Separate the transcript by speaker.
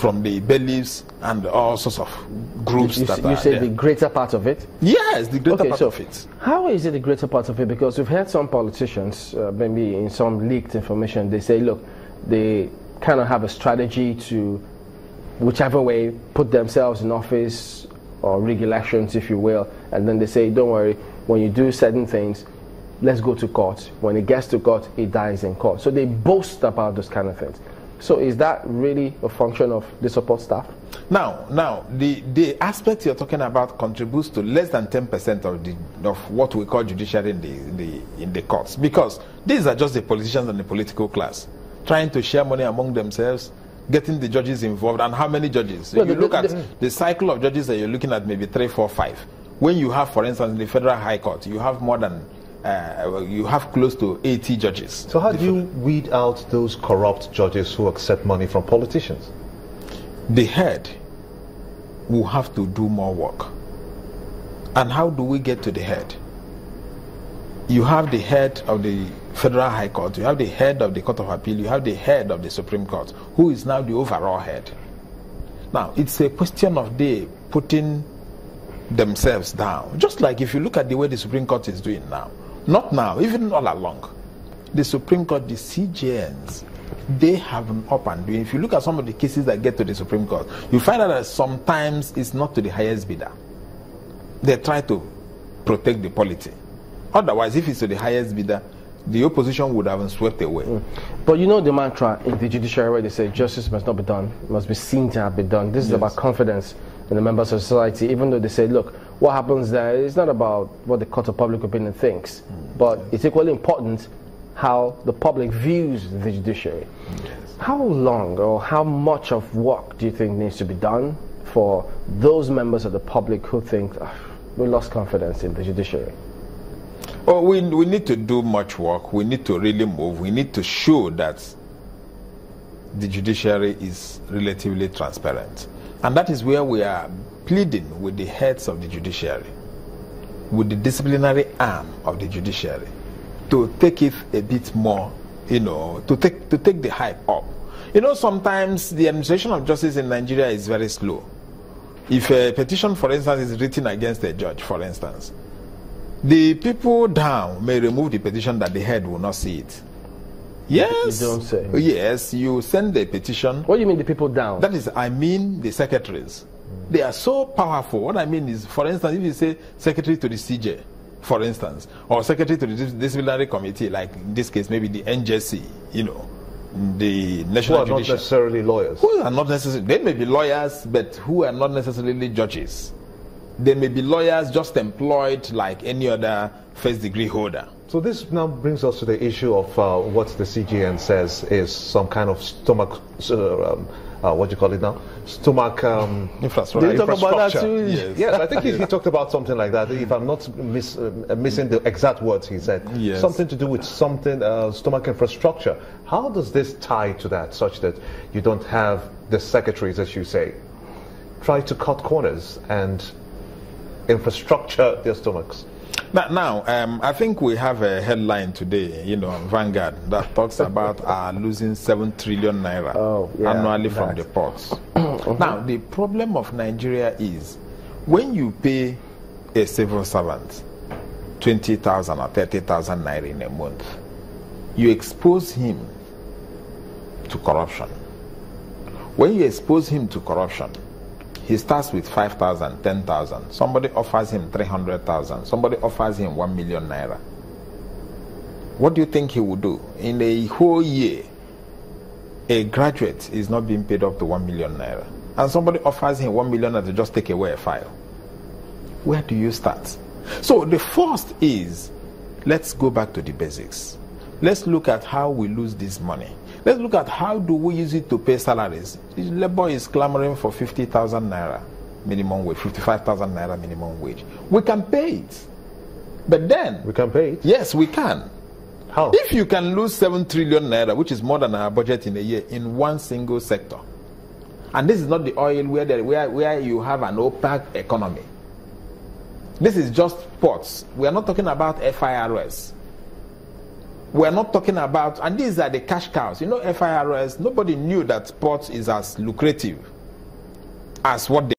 Speaker 1: from the beliefs and all sorts of groups
Speaker 2: You
Speaker 1: that
Speaker 2: say the greater part of it?
Speaker 1: Yes, the greater part of it.
Speaker 2: How is it the greater part of it? Because we've heard some politicians, maybe in some leaked information, they say, look, they kind of have a strategy to, whichever way, put themselves in office or rig elections, if you will, and then they say, don't worry, when you do certain things, let's go to court. When it gets to court, it dies in court. So they boast about those kind of things. So is that really a function of the support staff? Now,
Speaker 1: the aspect you're talking about contributes to less than 10% of what we call judiciary in the courts, because these are just the politicians and the political class trying to share money among themselves, getting the judges involved. And how many judges?
Speaker 2: No,
Speaker 1: you look at the cycle of judges that you're looking at, maybe 3, 4, 5. When you have, for instance, in the Federal High Court, you have more than you have close to 80 judges.
Speaker 3: So how do you weed out those corrupt judges who accept money from politicians?
Speaker 1: The head will have to do more work. And how do we get to the head? You have the head of the Federal High Court, you have the head of the Court of Appeal, you have the head of the Supreme Court, who is now the overall head. Now, it's a question of they putting themselves down. Just like if you look at the way the Supreme Court is doing now, not now, even all along, the Supreme Court, the CJNs, they have an up and doing. If you look at some of the cases that get to the Supreme Court, you find out that sometimes it's not to the highest bidder. They try to protect the polity. Otherwise, if it's to the highest bidder, the opposition would have been swept away.
Speaker 2: But you know the mantra in the judiciary where they say justice must not be done, must be seen to have been done. This is about confidence in the members of society, even though they say, look, what happens there is not about what the court of public opinion thinks, but it's equally important how the public views the judiciary. How long or how much of work do you think needs to be done for those members of the public who think we lost confidence in the judiciary?
Speaker 1: Oh, we need to do much work. We need to really move. We need to show that the judiciary is relatively transparent. And that is where we are pleading with the heads of the judiciary, with the disciplinary arm of the judiciary, to take it a bit more, to take the hype up. Sometimes the administration of justice in Nigeria is very slow. If a petition, for instance, is written against a judge, for instance, the people down may remove the petition that the head will not see it. Yes.
Speaker 2: You don't say.
Speaker 1: Yes, you send the petition.
Speaker 2: What do you mean the people down?
Speaker 1: That is, I mean the secretaries. They are so powerful. What I mean is, for instance, if you say secretary to the CJ, for instance, or secretary to the disciplinary committee, like in this case, maybe the NJC, the National
Speaker 3: Judiciary. Who are not necessarily lawyers.
Speaker 1: Who are not necessarily, they may be lawyers, but who are not necessarily judges. They may be lawyers just employed like any other first degree holder.
Speaker 3: So this now brings us to the issue of what the CJN says is some kind of stomach, what do you call it now? Stomach
Speaker 1: infrastructure.
Speaker 2: Did you talk about that too?
Speaker 3: Yes, I think he talked about something like that. If I'm not missing the exact words he said, something to do with something stomach infrastructure. How does this tie to that, such that you don't have the secretaries, as you say, try to cut corners and infrastructure their stomachs?
Speaker 1: Now, I think we have a headline today, Vanguard, that talks about losing 7 trillion naira annually from the ports. Now, the problem of Nigeria is when you pay a civil servant 20,000 or 30,000 naira in a month, you expose him to corruption. When you expose him to corruption, he starts with 5,000, 10,000. Somebody offers him 300,000. Somebody offers him 1 million naira. What do you think he will do? In a whole year, a graduate is not being paid up to 1 million naira. And somebody offers him 1 million naira to just take away a file. Where do you start? So the first is, let's go back to the basics. Let's look at how we lose this money. Let's look at how do we use it to pay salaries. Labor is clamoring for 50,000 naira minimum wage, 55,000 naira minimum wage. We can pay it. But then...
Speaker 3: We can pay it?
Speaker 1: Yes, we can.
Speaker 3: How?
Speaker 1: If you can lose 7 trillion naira, which is more than our budget in a year, in one single sector, and this is not the oil where you have an opaque economy. This is just ports. We are not talking about FIRS. We're not talking about, and these are the cash cows. FIRS, nobody knew that ports is as lucrative as what